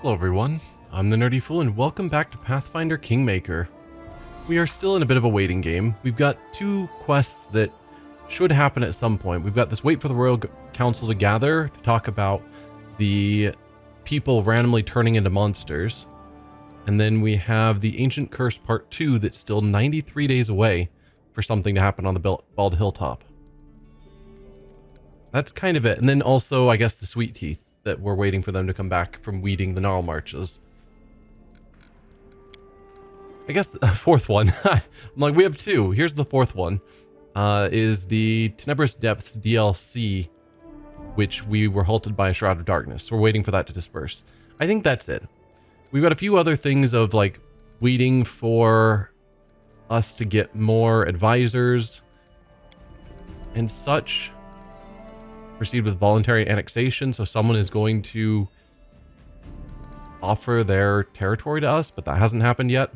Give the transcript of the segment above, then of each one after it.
Hello everyone, I'm the Nerdy Fool and welcome back to Pathfinder Kingmaker. We are still in a bit of a waiting game. We've got two quests that should happen at some point. We've got this wait for the Royal Council to gather to talk about the people randomly turning into monsters. And then we have the Ancient Curse Part 2 that's still 93 days away for something to happen on the Bald Hilltop. That's kind of it. And then also, I guess, the Sweet Teeth that we're waiting for them to come back from weeding the Gnarl Marches. I guess the fourth one. I'm like, we have two. Here's the fourth one. Is the Tenebrous Depths DLC, which we were halted by a Shroud of Darkness. So we're waiting for that to disperse. I think that's it. We've got a few other things of like waiting for us to get more advisors and such. Proceed with voluntary annexation, so someone is going to offer their territory to us, but that hasn't happened yet.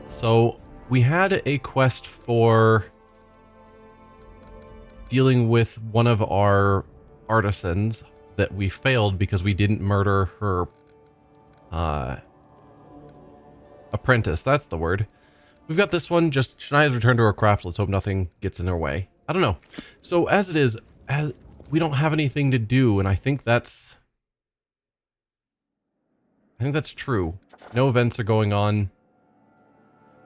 So we had a quest for dealing with one of our artisans that we failed because we didn't murder her apprentice. That's the word. We've got this one, just Shania's returned to her craft. Let's hope nothing gets in her way. I don't know. So as it is, we don't have anything to do, and I think that's true. No events are going on.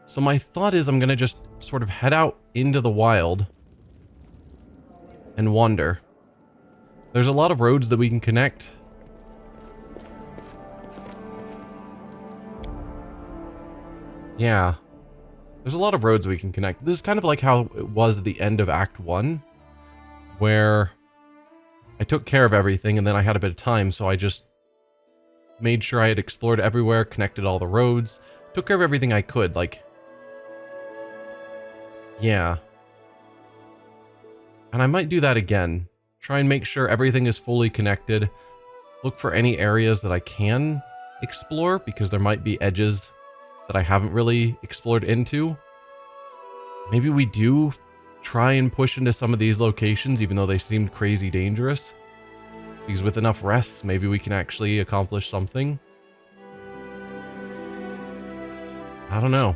So my thought is I'm going to just sort of head out into the wild and wander. There's a lot of roads that we can connect. Yeah. There's a lot of roads we can connect. This is kind of like how it was at the end of Act 1, where I took care of everything and then I had a bit of time, so I just made sure I had explored everywhere, connected all the roads, took care of everything I could, like... Yeah. And I might do that again. Try and make sure everything is fully connected. Look for any areas that I can explore, because there might be edges that I haven't really explored into. Maybe we do try and push into some of these locations, even though they seemed crazy dangerous. Because with enough rests, maybe we can actually accomplish something. I don't know.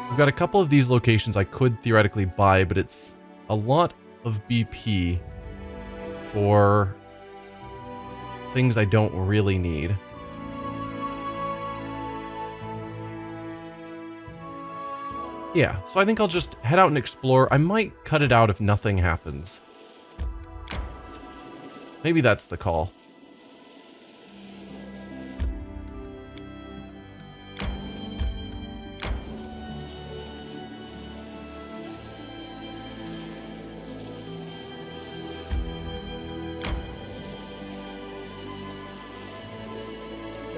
We've got a couple of these locations I could theoretically buy, but it's a lot of BP for things I don't really need. Yeah, so I think I'll just head out and explore. I might cut it out if nothing happens. Maybe that's the call.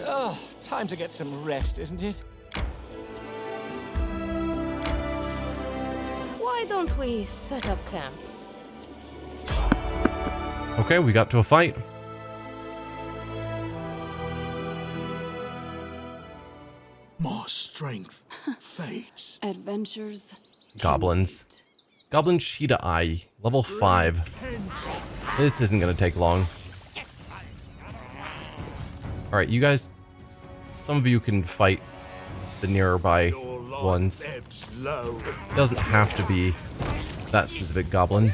Oh, time to get some rest, isn't it? Why don't we set up camp? Okay, we got to a fight. More strength fades. Adventures. Goblins. Goblin Cheetah Eye, level 5. This isn't going to take long. Alright, you guys, some of you can fight the nearby ones. It doesn't have to be that specific goblin.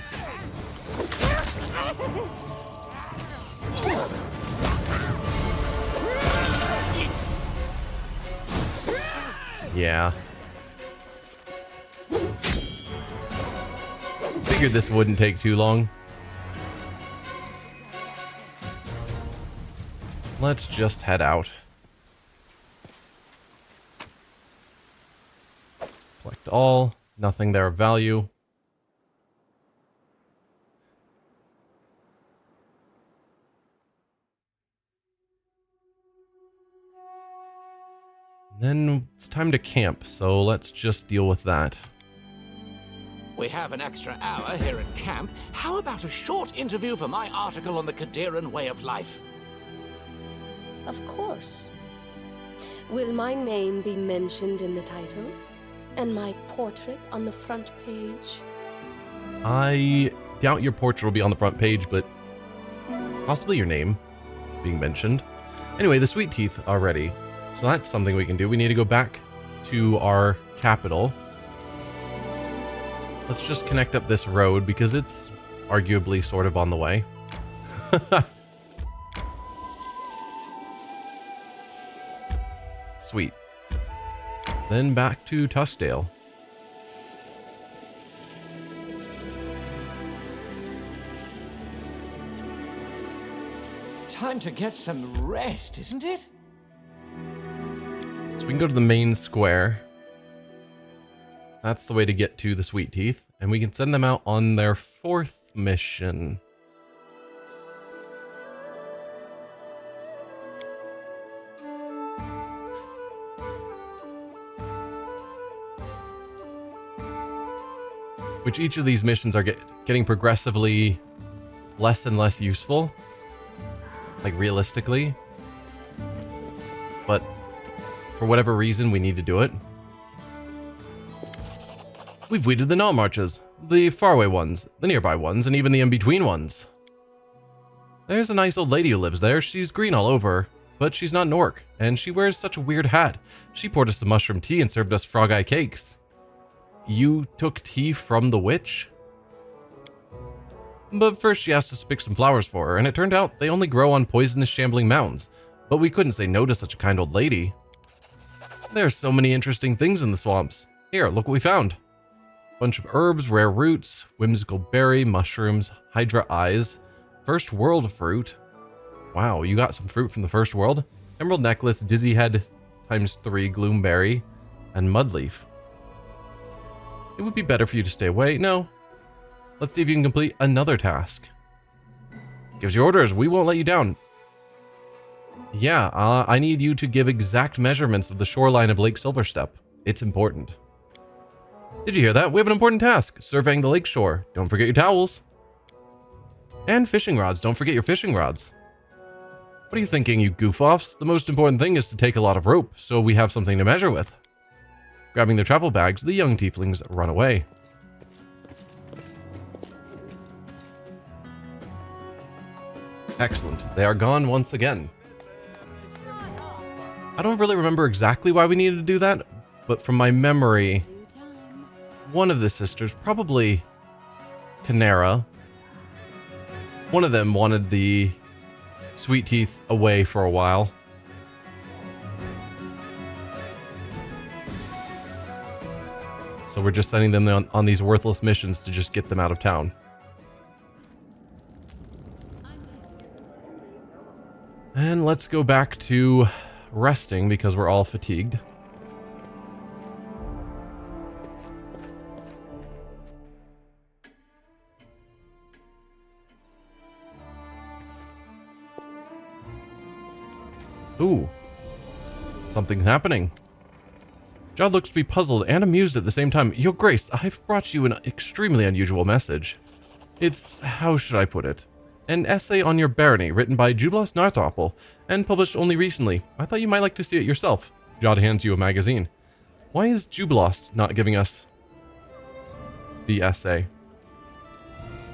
Yeah. Figured this wouldn't take too long. Let's just head out. Collect all. Nothing there of value. Then it's time to camp, so let's just deal with that. We have an extra hour here at camp. How about a short interview for my article on the Kadiran way of life? Of course. Will my name be mentioned in the title? And my portrait on the front page? I doubt your portrait will be on the front page, but possibly your name. being mentioned. Anyway, the Sweet Teeth are ready. So that's something we can do. We need to go back to our capital. Let's just connect up this road because it's arguably sort of on the way. Sweet. Then back to Tuskdale. Time to get some rest, isn't it? So we can go to the main square. That's the way to get to the Sweet Teeth. And we can send them out on their 4th mission. Which each of these missions are getting progressively less and less useful. Like, realistically. But for whatever reason, we need to do it. We've weeded the non-marches, the faraway ones, the nearby ones, and even the in-between ones. There's a nice old lady who lives there. She's green all over, but she's not an orc, and she wears such a weird hat. She poured us some mushroom tea and served us frog eye cakes. You took tea from the witch? But first she asked us to pick some flowers for her, and it turned out they only grow on poisonous shambling mounds. But we couldn't say no to such a kind old lady. There are so many interesting things in the swamps. Here, look what we found. Bunch of herbs, rare roots, whimsical berry, mushrooms, hydra eyes, first world fruit. Wow, you got some fruit from the first world? Emerald necklace, dizzy head ×3 gloomberry, and mudleaf. It would be better for you to stay away. No. Let's see if you can complete another task. Gives you orders. We won't let you down. Yeah, I need you to give exact measurements of the shoreline of Lake Silverstep. It's important. Did you hear that? We have an important task. Surveying the lake shore. Don't forget your towels. And fishing rods. Don't forget your fishing rods. What are you thinking, you goof-offs? The most important thing is to take a lot of rope, so we have something to measure with. Grabbing their travel bags, the young tieflings run away. Excellent. They are gone once again. I don't really remember exactly why we needed to do that, but from my memory, one of the sisters, probably Canera, one of them wanted the Sweet Teeth away for a while. So we're just sending them on these worthless missions to just get them out of town. And let's go back to resting because we're all fatigued. Ooh. Something's happening. Jod looks to be puzzled and amused at the same time. Your Grace, I've brought you an extremely unusual message. It's, how should I put it? An essay on your barony written by Jubilas Narthopple and published only recently. I thought you might like to see it yourself. Jod hands you a magazine. Why is Jubilost not giving us the essay?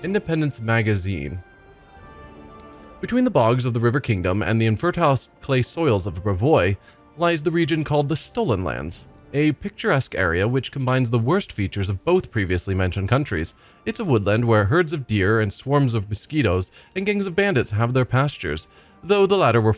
Independence Magazine. Between the bogs of the River Kingdom and the infertile clay soils of Bravoy lies the region called the Stolen Lands, a picturesque area which combines the worst features of both previously mentioned countries. It's a woodland where herds of deer and swarms of mosquitoes and gangs of bandits have their pastures, though the latter were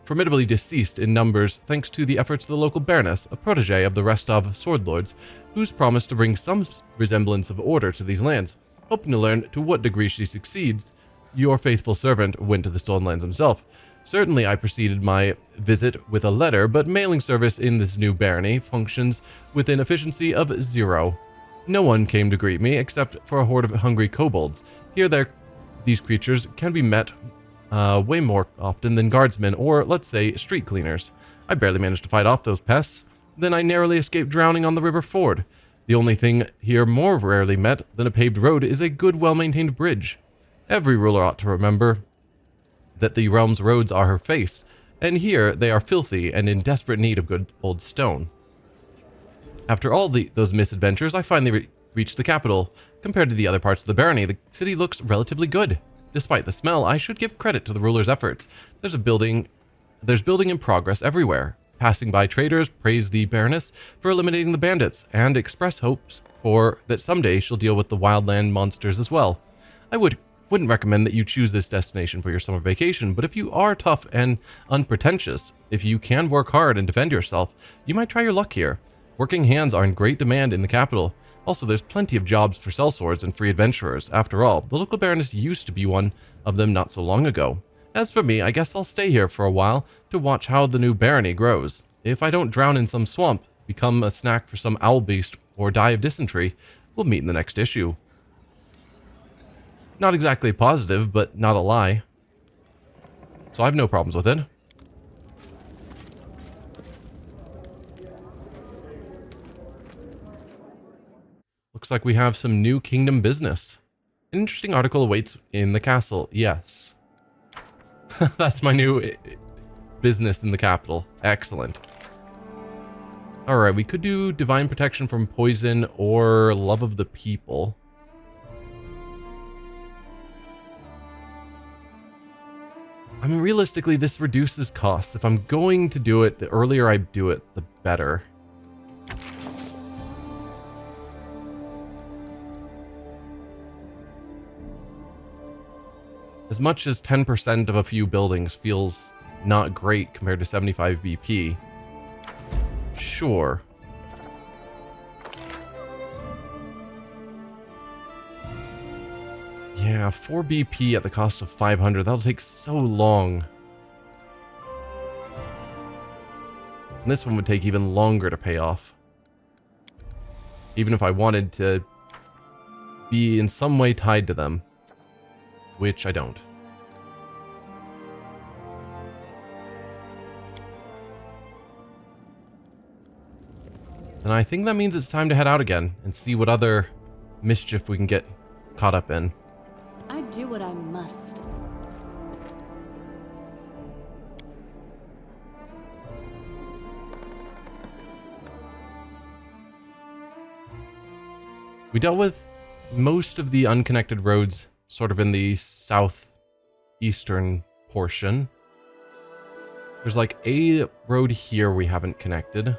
formidably deceased in numbers thanks to the efforts of the local baroness, a protege of the Restov sword lords, who's promised to bring some resemblance of order to these lands. Hoping to learn to what degree she succeeds, your faithful servant went to the Stolen Lands himself. Certainly I preceded my visit with a letter, but mailing service in this new barony functions with an efficiency of 0. No one came to greet me except for a horde of hungry kobolds. These creatures can be met way more often than guardsmen or, let's say, street cleaners. I barely managed to fight off those pests. Then I narrowly escaped drowning on the river ford. The only thing here more rarely met than a paved road is a good, well-maintained bridge. Every ruler ought to remember that the realm's roads are her face, and here they are filthy and in desperate need of good old stone. After all those misadventures, I finally reached the capital. Compared to the other parts of the barony, the city looks relatively good. Despite the smell, I should give credit to the ruler's efforts. There's building in progress everywhere. Passing by traders praise the Baroness for eliminating the bandits and express hopes for that someday she'll deal with the wildland monsters as well. I wouldn't recommend that you choose this destination for your summer vacation, but if you are tough and unpretentious, if you can work hard and defend yourself, you might try your luck here. Working hands are in great demand in the capital. Also, there's plenty of jobs for sellswords and free adventurers. After all, the local Baroness used to be one of them not so long ago. As for me, I guess I'll stay here for a while to watch how the new barony grows. If I don't drown in some swamp, become a snack for some owl beast, or die of dysentery, we'll meet in the next issue. Not exactly positive, but not a lie. So I have no problems with it. Looks like we have some new kingdom business. An interesting article awaits in the castle. Yes. That's my new business in the capital. Excellent. Alright, we could do divine protection from poison or love of the people. I mean, realistically, this reduces costs. If I'm going to do it, the earlier I do it, the better. As much as 10% of a few buildings feels not great compared to 75 BP. Sure. Yeah, 4 BP at the cost of 500. That'll take so long. And this one would take even longer to pay off. Even if I wanted to be in some way tied to them. Which I don't. And I think that means it's time to head out again and see what other mischief we can get caught up in. I do what I must. We dealt with most of the unconnected roads sort of in the southeastern portion. There's like a road here we haven't connected.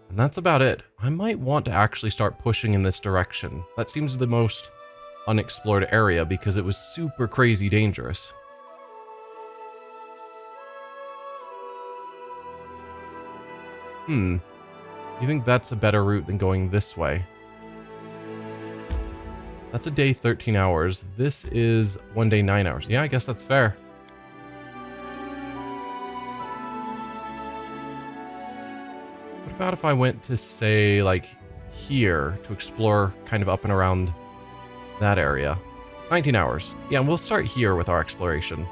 And that's about it. I might want to actually start pushing in this direction. That seems the most unexplored area because it was super crazy dangerous. You think that's a better route than going this way? That's a day 13 hours. This is 1 day 9 hours. Yeah, I guess that's fair. What about if I went to, say, like, here to explore kind of up and around that area? 19 hours. Yeah, and we'll start here with our exploration.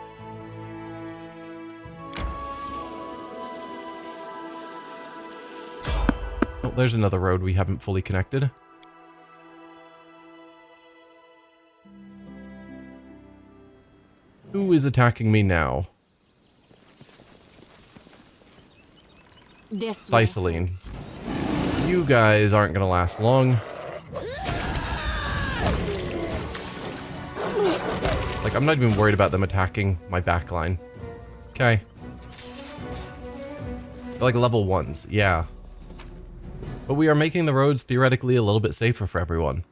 Oh, there's another road we haven't fully connected. Who is attacking me now? This way. Cyclops. You guys aren't gonna last long. Like, I'm not even worried about them attacking my backline. Okay. They're like level 1s, yeah. But we are making the roads theoretically a little bit safer for everyone.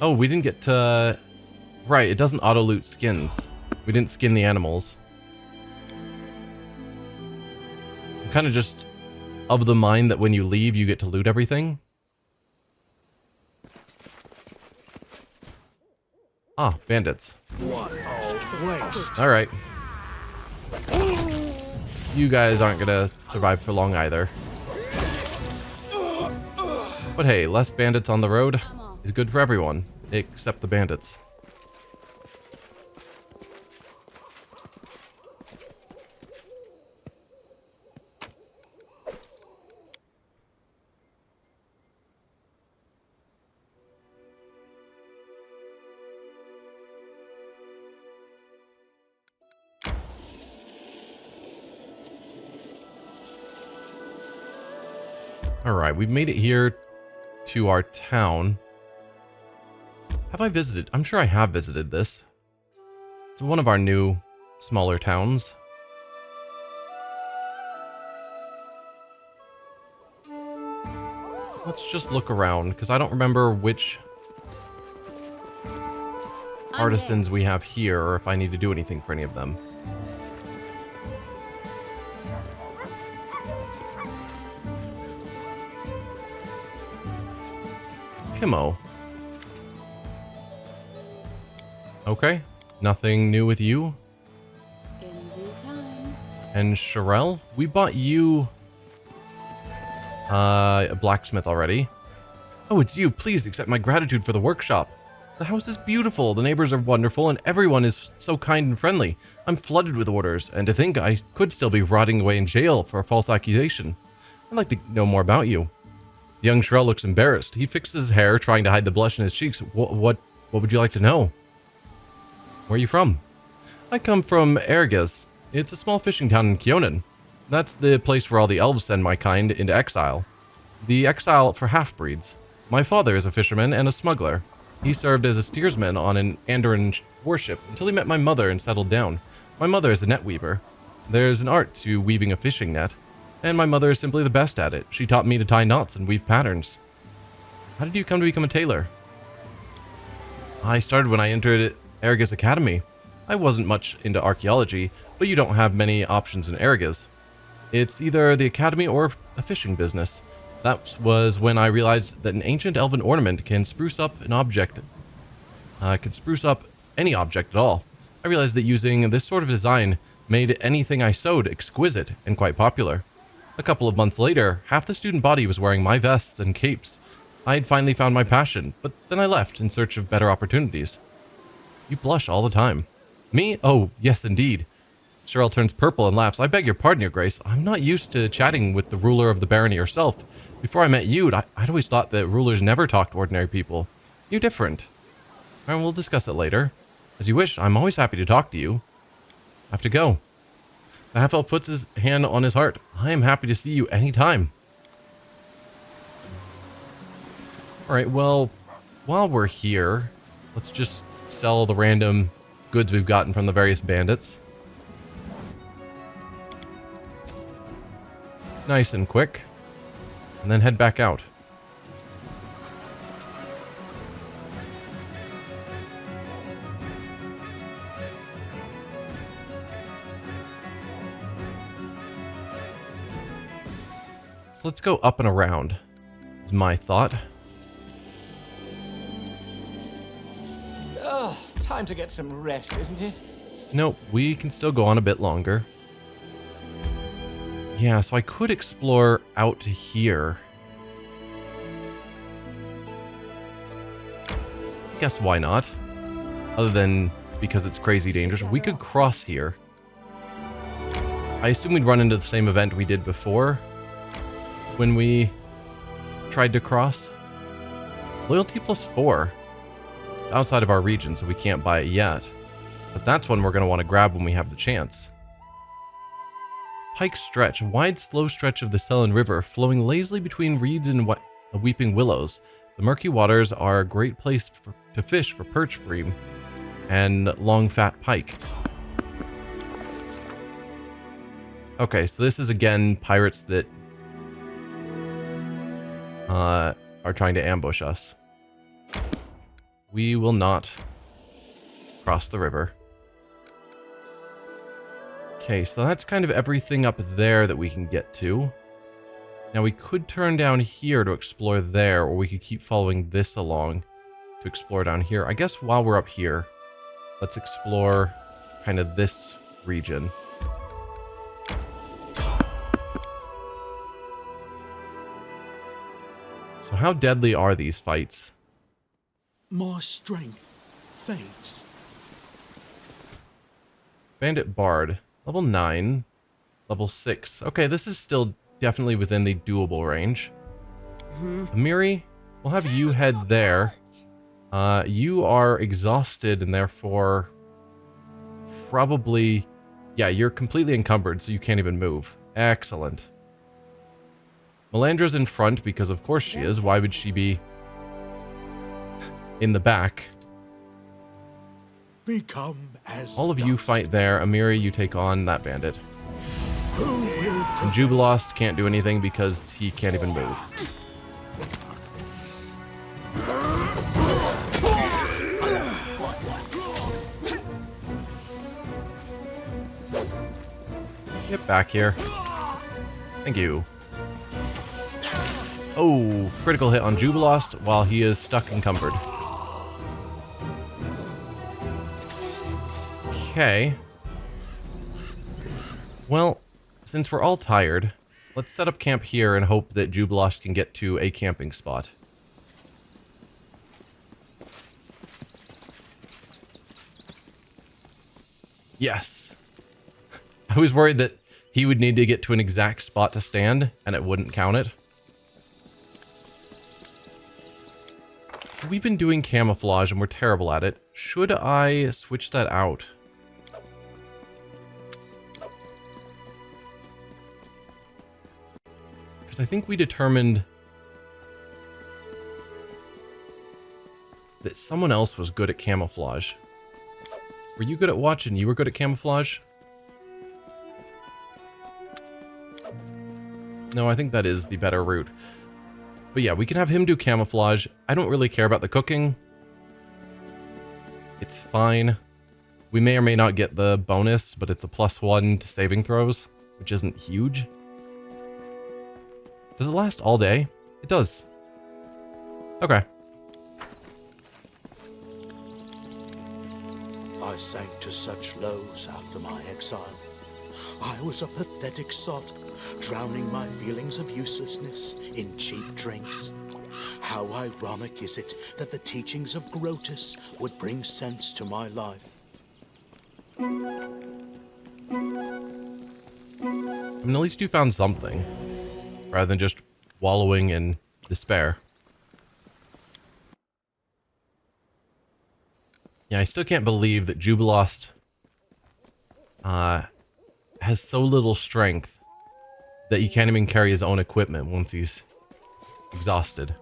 Oh, we didn't get to... Right, it doesn't auto-loot skins. We didn't skin the animals. I'm kind of just of the mind that when you leave, you get to loot everything. Ah, bandits. Alright. You guys aren't gonna survive for long either. But hey, less bandits on the road is good for everyone, except the bandits. Alright, we've made it here to our town. Have I visited? I'm sure I have visited this. It's one of our new, smaller towns. Let's just look around, because I don't remember which artisans we have here, or if I need to do anything for any of them. Kimo. Okay, nothing new with you. In due time. And Sherelle, we bought you a blacksmith already. Oh, it's you. Please accept my gratitude for the workshop. The house is beautiful, the neighbors are wonderful, and everyone is so kind and friendly. I'm flooded with orders, and to think I could still be rotting away in jail for a false accusation. I'd like to know more about you. The young Sherelle looks embarrassed. He fixes his hair, trying to hide the blush in his cheeks. What would you like to know? Where are you from? I come from Erges. It's a small fishing town in Kionen. That's the place where all the elves send my kind into exile. The exile for half-breeds. My father is a fisherman and a smuggler. He served as a steersman on an Andoran warship until he met my mother and settled down. My mother is a net weaver. There's an art to weaving a fishing net, and my mother is simply the best at it. She taught me to tie knots and weave patterns. How did you come to become a tailor? I started when I entered Erges Academy. I wasn't much into archaeology, but you don't have many options in Erges. It's either the academy or a fishing business. That was when I realized that an ancient elven ornament can spruce up an object. Can spruce up any object at all. I realized that using this sort of design made anything I sewed exquisite and quite popular. A couple of months later, half the student body was wearing my vests and capes. I had finally found my passion, but then I left in search of better opportunities. You blush all the time. Me? Oh, yes, indeed. Sherelle turns purple and laughs. I beg your pardon, Your Grace. I'm not used to chatting with the ruler of the barony herself. Before I met you, I'd always thought that rulers never talked to ordinary people. You're different. And we'll discuss it later. As you wish, I'm always happy to talk to you. I have to go. The half-elf puts his hand on his heart. I am happy to see you anytime. Alright, well, while we're here, let's just sell the random goods we've gotten from the various bandits. Nice and quick. And then head back out. So let's go up and around, is my thought. Oh, time to get some rest, isn't it? Nope, we can still go on a bit longer. Yeah, so I could explore out to here. Guess why not? Other than because it's crazy dangerous. We could cross here. I assume we'd run into the same event we did before when we tried to cross. Loyalty +4. It's outside of our region, so we can't buy it yet. But that's one we're going to want to grab when we have the chance. Pike Stretch, a wide, slow stretch of the Selin River, flowing lazily between reeds and weeping willows. The murky waters are a great place to fish for perch bream and long fat pike. Okay, so this is again pirates that are trying to ambush us. We will not cross the river. Okay, so that's kind of everything up there that we can get to. Now we could turn down here to explore there, or we could keep following this along to explore down here. I guess while we're up here, let's explore kind of this region. So how deadly are these fights? My strength fades. Bandit Bard. Level 9. Level 6. Okay, this is still definitely within the doable range. Amiri, we'll have you head there. You are exhausted and therefore probably... Yeah, you're completely encumbered, so you can't even move. Excellent. Melandra's in front because of course she is. Why would she be in the back? Become as All of you dust. fight there. Amiri, you take on that bandit. Who will And Jubilost can't do anything because he can't even move. Get back here. Thank you. Oh, critical hit on Jubilost while he is stuck encumbered. Okay. Well, since we're all tired, let's set up camp here and hope that Jubilost can get to a camping spot. Yes. I was worried that he would need to get to an exact spot to stand, and it wouldn't count it. So we've been doing camouflage, and we're terrible at it. Should I switch that out? Because I think we determined that someone else was good at camouflage. Were you good at watch and you were good at camouflage? No, I think that is the better route. But yeah, we can have him do camouflage. I don't really care about the cooking. It's fine. We may or may not get the bonus, but it's a +1 to saving throws, which isn't huge. Does it last all day? It does. Okay. I sank to such lows after my exile. I was a pathetic sot, drowning my feelings of uselessness in cheap drinks. How ironic is it that the teachings of Grotus would bring sense to my life. I mean, at least you found something, rather than just wallowing in despair. Yeah, I still can't believe that Jubilost has so little strength that he can't even carry his own equipment once he's exhausted.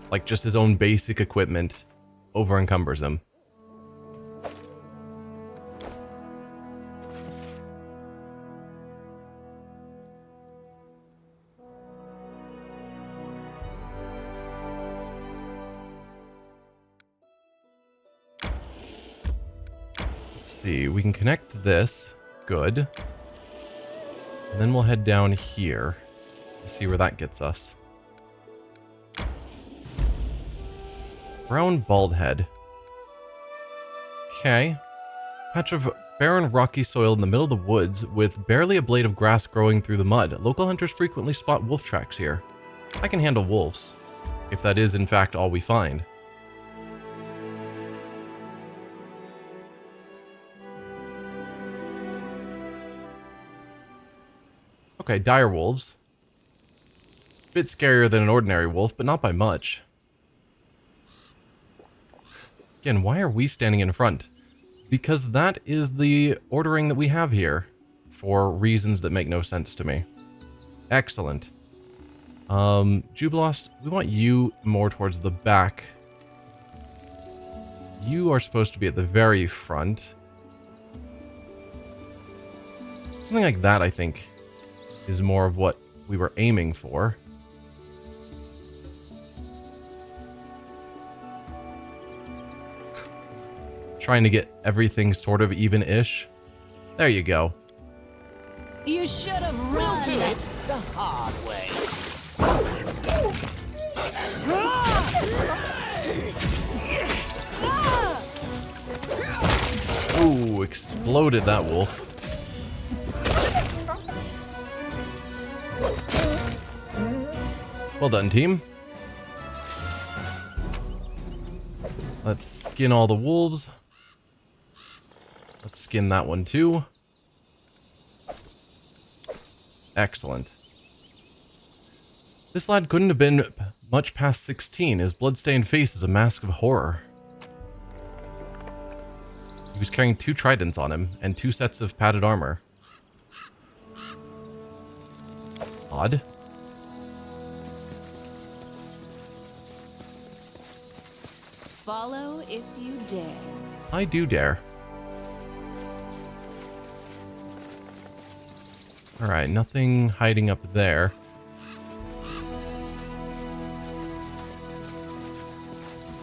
Like, just his own basic equipment over-encumbers him. See, we can connect this. Good. And then we'll head down here to see where that gets us. Brown bald head. Okay. Patch of barren rocky soil in the middle of the woods with barely a blade of grass growing through the mud. Local hunters frequently spot wolf tracks here. I can handle wolves, if that is in fact all we find. Okay, dire wolves. Bit scarier than an ordinary wolf, but not by much. Again, why are we standing in front? Because that is the ordering that we have here, for reasons that make no sense to me. Excellent. Jubilost, we want you more towards the back. You are supposed to be at the very front. Something like that, I think, is more of what we were aiming for. Trying to get everything sort of even-ish. There you go. You should have We'll run. do it the hard way. Ooh, exploded that wolf. Well done, team. Let's skin all the wolves. Let's skin that one too. Excellent. This lad couldn't have been much past 16. His bloodstained face is a mask of horror. He was carrying 2 tridents on him and 2 sets of padded armor. Odd. Follow if you dare. I do dare. Alright, nothing hiding up there.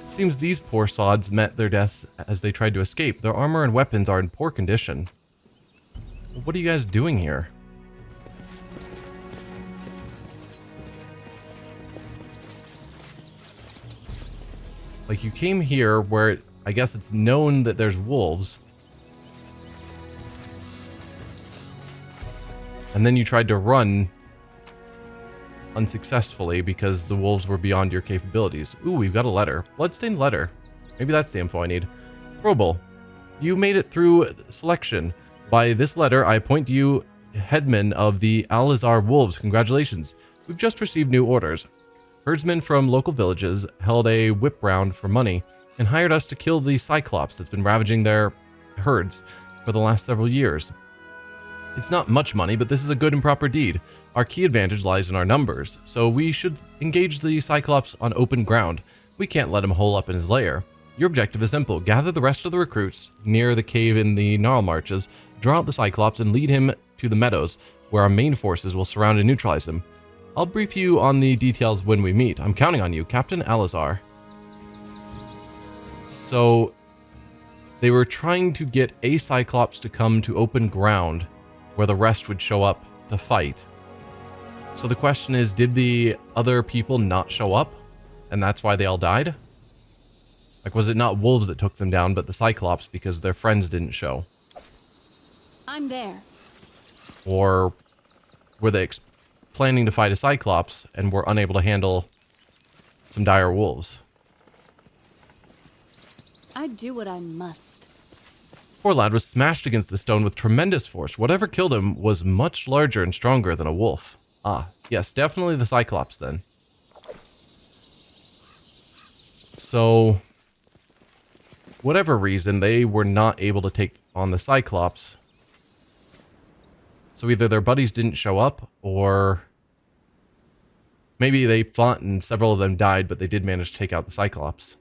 Seems these poor sods met their deaths as they tried to escape. Their armor and weapons are in poor condition. What are you guys doing here? Like, you came here where I guess it's known that there's wolves. And then you tried to run unsuccessfully because the wolves were beyond your capabilities. Ooh, we've got a letter. Bloodstained letter. Maybe that's the info I need. Roble, you made it through selection. By this letter, I appoint you headman of the Al-Azhar Wolves. Congratulations. We've just received new orders. Herdsmen from local villages held a whip round for money and hired us to kill the Cyclops that's been ravaging their herds for the last several years. It's not much money, but this is a good and proper deed. Our key advantage lies in our numbers, so we should engage the Cyclops on open ground. We can't let him hole up in his lair. Your objective is simple. Gather the rest of the recruits near the cave in the Gnarl Marches, draw out the Cyclops, and lead him to the meadows, where our main forces will surround and neutralize him. I'll brief you on the details when we meet. I'm counting on you, Captain Al-Azhar. So, they were trying to get a Cyclops to come to open ground, where the rest would show up to fight. So the question is, did the other people not show up? And that's why they all died? Like, was it not wolves that took them down, but the Cyclops because their friends didn't show? I'm there. Or were they planning to fight a Cyclops and were unable to handle some dire wolves? I do what I must. Poor lad was smashed against the stone with tremendous force. Whatever killed him was much larger and stronger than a wolf. Ah, yes, definitely the Cyclops then. So, whatever reason, they were not able to take on the Cyclops. So either their buddies didn't show up, or maybe they fought and several of them died, but they did manage to take out the Cyclops.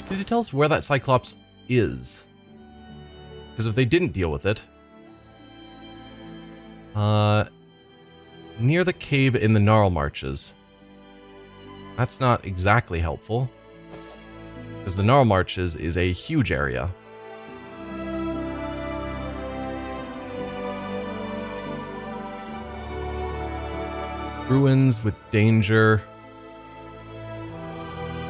Did you tell us where that Cyclops is? Because if they didn't deal with it... near the cave in the Gnarl Marches. That's not exactly helpful. Because the Gnarl Marches is a huge area. Ruins with danger.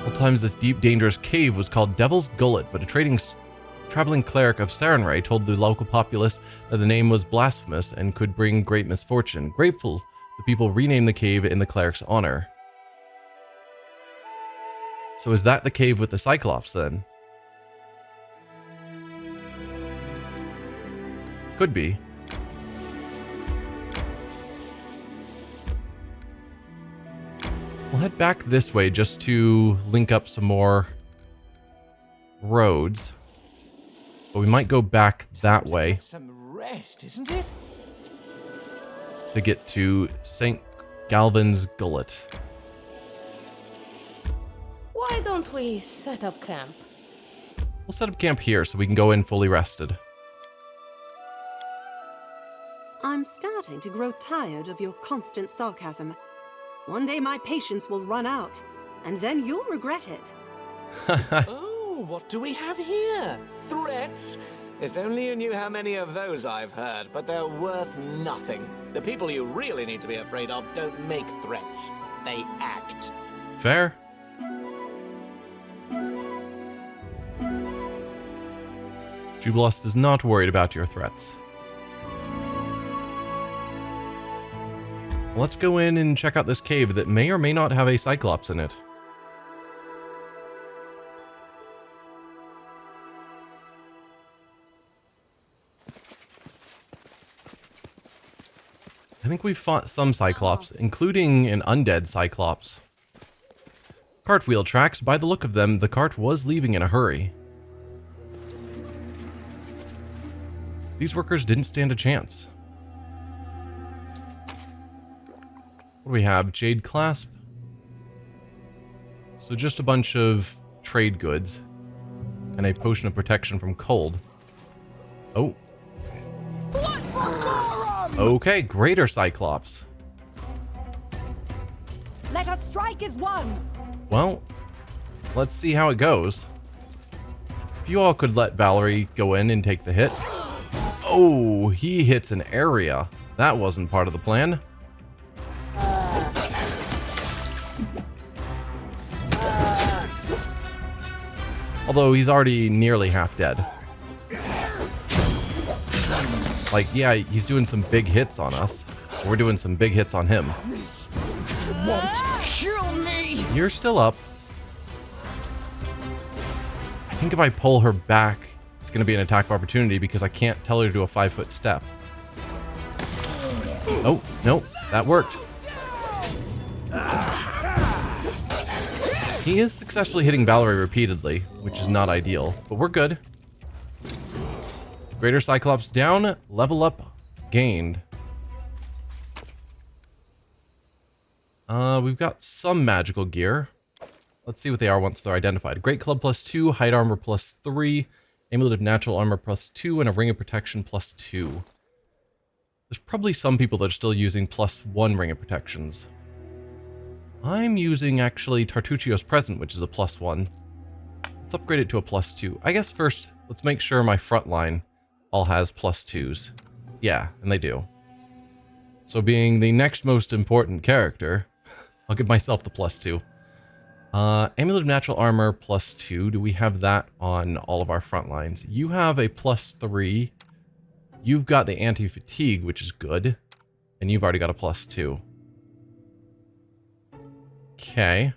Old times this deep, dangerous cave was called Devil's Gullet, but a traveling cleric of Sarenrae told the local populace that the name was blasphemous and could bring great misfortune. Grateful, the people renamed the cave in the cleric's honor. So is that the cave with the Cyclops, then? Could be. We'll head back this way just to link up some more roads. But we might go back that way. Some rest, isn't it? To get to St. Galvin's Gullet. Why don't we set up camp? We'll set up camp here so we can go in fully rested. I'm starting to grow tired of your constant sarcasm. One day my patience will run out, and then you'll regret it. Oh, what do we have here? Threats? If only you knew how many of those I've heard, but they're worth nothing. The people you really need to be afraid of don't make threats. They act. Fair. Jubilos is not worried about your threats. Let's go in and check out this cave that may or may not have a Cyclops in it. I think we fought some Cyclops, including an undead Cyclops. Cartwheel tracks. By the look of them, the cart was leaving in a hurry. These workers didn't stand a chance. What do we have? Jade Clasp. So just a bunch of trade goods. And a potion of protection from cold. Oh. Okay, Greater Cyclops. Let us strike as one! Well, let's see how it goes. If you all could let Valerie go in and take the hit. Oh, he hits an area. That wasn't part of the plan. Although he's already nearly half dead. Like, yeah, he's doing some big hits on us. We're doing some big hits on him. You're still up. I think if I pull her back, it's going to be an attack of opportunity because I can't tell her to do a 5-foot step. Oh, no, that worked. He is successfully hitting Valerie repeatedly, which is not ideal, but we're good. Greater Cyclops down, level up gained. We've got some magical gear. Let's see what they are once they're identified. Great Club +2, Height Armor +3, Amulet of Natural Armor +2, and a Ring of Protection +2. There's probably some people that are still using +1 Ring of Protections. I'm using, actually, Tartuccio's Present, which is a +1. Let's upgrade it to a +2. I guess first, let's make sure my front line all has +2s. Yeah, and they do. So being the next most important character, I'll give myself the +2. Amulet of Natural Armor +2. Do we have that on all of our front lines? You have a +3. You've got the anti-fatigue, which is good. And you've already got a +2. Okay.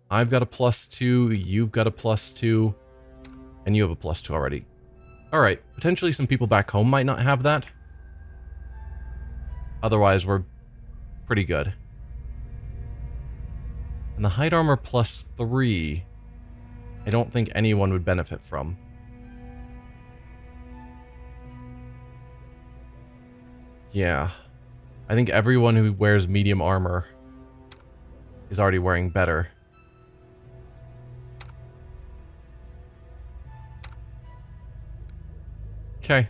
I've got a +2. You've got a +2. And you have a +2 already. Alright, potentially some people back home might not have that. Otherwise, we're pretty good. And the Height Armor +3, I don't think anyone would benefit from. Yeah. I think everyone who wears medium armor is already wearing better. Okay.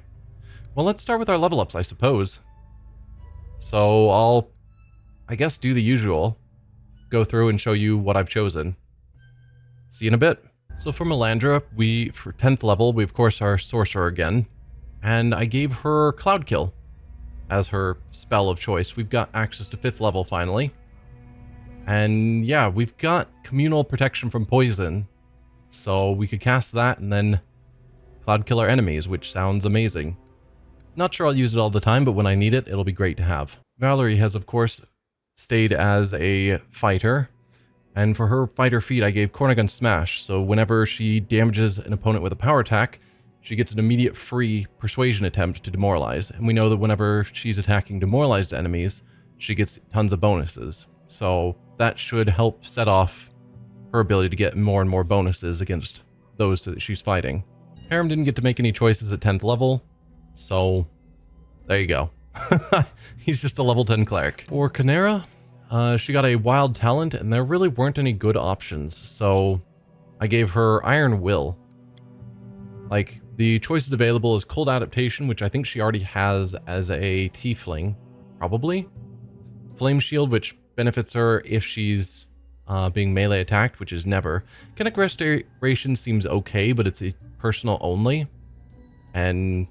Well, let's start with our level ups, I suppose. So I'll, I guess, do the usual. Go through and show you what I've chosen. See you in a bit. So for Melandra, for 10th level, we of course are Sorcerer again. And I gave her Cloud Kill as her spell of choice. We've got access to 5th level finally. And yeah, we've got Communal Protection from Poison. So we could cast that and then Cloud Kill our enemies, which sounds amazing. Not sure I'll use it all the time, but when I need it, it'll be great to have. Valerie has, of course, stayed as a fighter. And for her fighter feat, I gave Cornagun Smash. So whenever she damages an opponent with a power attack, she gets an immediate free persuasion attempt to demoralize. And we know that whenever she's attacking demoralized enemies, she gets tons of bonuses. So that should help set off her ability to get more and more bonuses against those that she's fighting. Harem didn't get to make any choices at 10th level, so there you go. He's just a level 10 cleric. For Canera, she got a wild talent, and there really weren't any good options, so I gave her Iron Will. Like, the choices available is Cold Adaptation, which I think she already has as a Tiefling, probably. Flame Shield, which benefits her if she's being melee attacked, which is never. Kinetic Restoration seems okay, but it's a personal only. And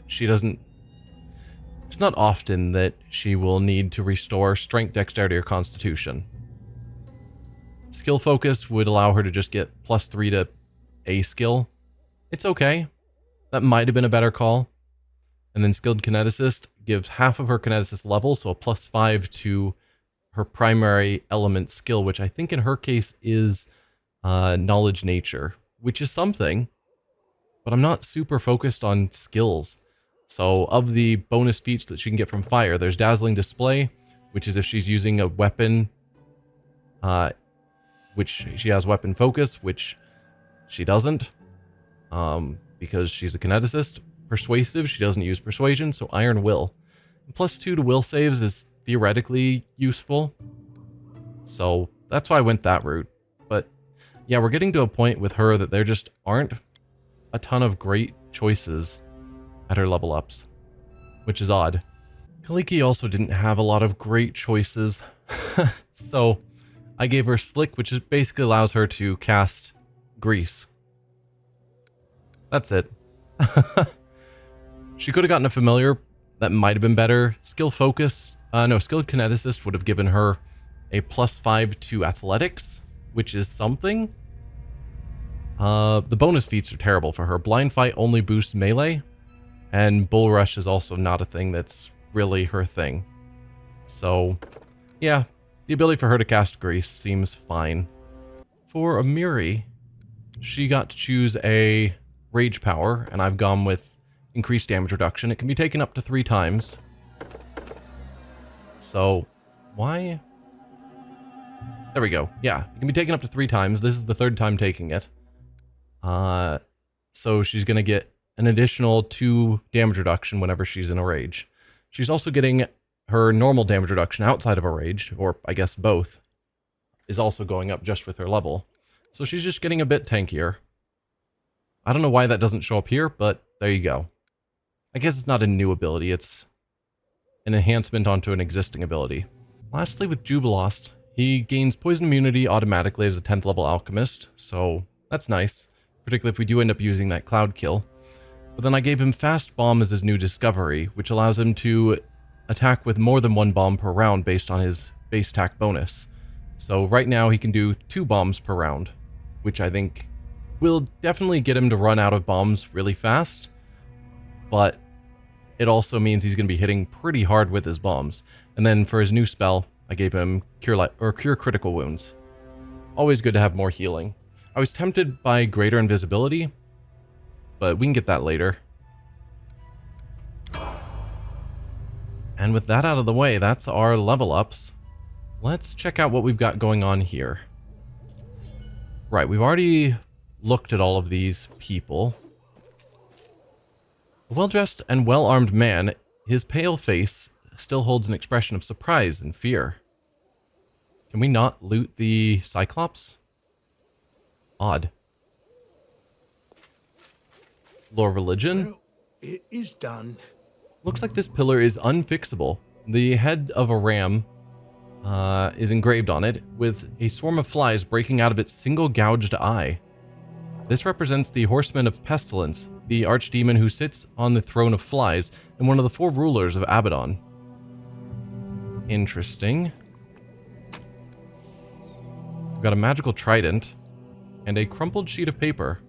she doesn't... It's not often that she will need to restore Strength, Dexterity, or Constitution. Skill Focus would allow her to just get +3 to a skill. It's okay. That might have been a better call. And then Skilled Kineticist gives half of her Kineticist level, so a +5 to her primary element skill, which I think in her case is Knowledge Nature, which is something, but I'm not super focused on skills. So of the bonus feats that she can get from fire, there's Dazzling Display, which is if she's using a weapon, which she has Weapon Focus, which she doesn't, because she's a kineticist. Persuasive, she doesn't use Persuasion, so Iron Will. And +2 to will saves is theoretically useful. So that's why I went that route. But yeah, we're getting to a point with her that there just aren't a ton of great choices at her level ups, which is odd. Kaliki also didn't have a lot of great choices. So I gave her Slick, which is basically allows her to cast Grease. That's it. She could have gotten a familiar. That might have been better. Skill Focus. No, Skilled Kineticist would have given her a +5 to Athletics, which is something. The bonus feats are terrible for her. Blind Fight only boosts melee, and Bull Rush is also not a thing that's really her thing. So, yeah, the ability for her to cast Grease seems fine. For Amiri, she got to choose a Rage Power, and I've gone with increased damage reduction. It can be taken up to 3 times. So, why? There we go. Yeah, it can be taken up to 3 times. This is the 3rd time taking it. So she's going to get an additional 2 damage reduction whenever she's in a rage. She's also getting her normal damage reduction outside of a rage, or I guess both, is also going up just with her level. So she's just getting a bit tankier. I don't know why that doesn't show up here, but there you go. I guess it's not a new ability, it's an enhancement onto an existing ability. Lastly, with Jubilost, he gains poison immunity automatically as a 10th level alchemist, so that's nice, particularly if we do end up using that cloud kill. But then I gave him Fast Bomb as his new discovery, which allows him to attack with more than 1 bomb per round based on his base attack bonus. So right now he can do 2 bombs per round, which I think will definitely get him to run out of bombs really fast, but it also means he's going to be hitting pretty hard with his bombs. And then for his new spell, I gave him Cure Critical Wounds. Always good to have more healing. I was tempted by Greater Invisibility, but we can get that later. And with that out of the way, that's our level ups. Let's check out what we've got going on here. Right, we've already looked at all of these people. A well-dressed and well-armed man, his pale face still holds an expression of surprise and fear. Can we not loot the Cyclops? Odd. Lore Religion? Well, it is done. Looks like this pillar is unfixable. The head of a ram is engraved on it, with a swarm of flies breaking out of its single gouged eye. This represents the Horseman of Pestilence, the archdemon who sits on the throne of flies and one of the 4 rulers of Abaddon. Interesting. We've got a magical trident and a crumpled sheet of paper.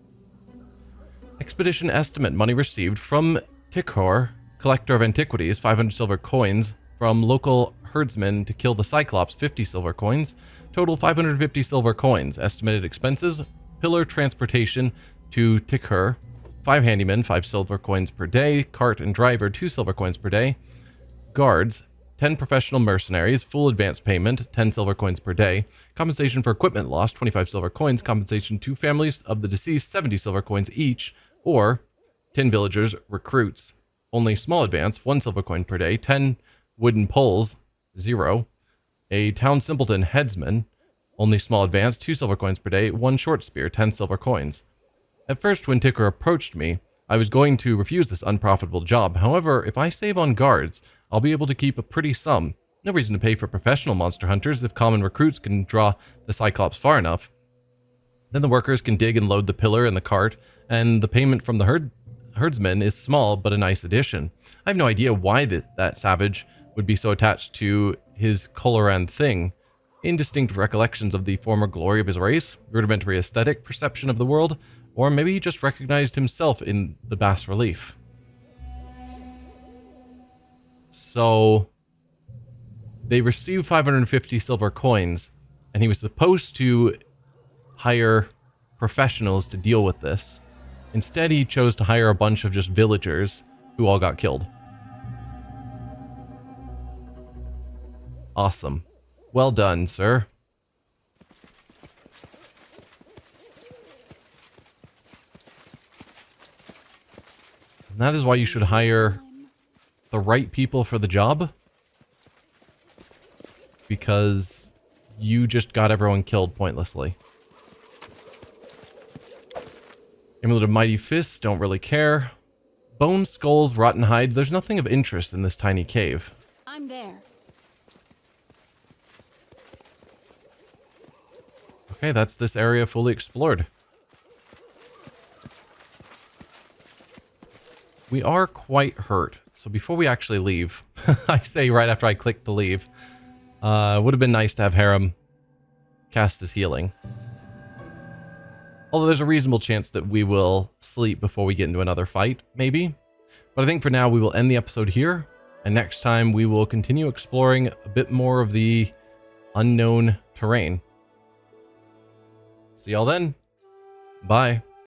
Expedition estimate money received from Tikhor, collector of antiquities, 500 silver coins. From local herdsmen to kill the Cyclops, 50 silver coins. Total 550 silver coins. Estimated expenses, pillar transportation to Tikhor, 5 handymen, 5 silver coins per day. Cart and driver, 2 silver coins per day. Guards, 10 professional mercenaries, full advance payment, 10 silver coins per day. Compensation for equipment lost, 25 silver coins. Compensation to families of the deceased, 70 silver coins each. Or 10 villagers, recruits, only small advance, 1 silver coin per day. 10 wooden poles, 0. A town simpleton headsman, only small advance, 2 silver coins per day. 1 short spear, 10 silver coins. At first, when Tikhor approached me, I was going to refuse this unprofitable job. However, if I save on guards, I'll be able to keep a pretty sum. No reason to pay for professional monster hunters if common recruits can draw the Cyclops far enough. Then the workers can dig and load the pillar and the cart, and the payment from the herdsman is small but a nice addition. I have no idea why that savage would be so attached to his Coloran thing. Indistinct recollections of the former glory of his race, rudimentary aesthetic perception of the world, or maybe he just recognized himself in the bas relief. So they received 550 silver coins, and he was supposed to hire professionals to deal with this. Instead, he chose to hire a bunch of just villagers who all got killed. Awesome. Well done, sir. And that is why you should hire the right people for the job. because you just got everyone killed pointlessly. Amulet of Mighty Fists, don't really care. Bone skulls, rotten hides, there's nothing of interest in this tiny cave. I'm there. Okay, that's this area fully explored. We are quite hurt, so before we actually leave, I say right after I click to leave, it would have been nice to have Harem cast his healing. Although there's a reasonable chance that we will sleep before we get into another fight, maybe. But I think for now we will end the episode here, and next time we will continue exploring a bit more of the unknown terrain. See y'all then. Bye.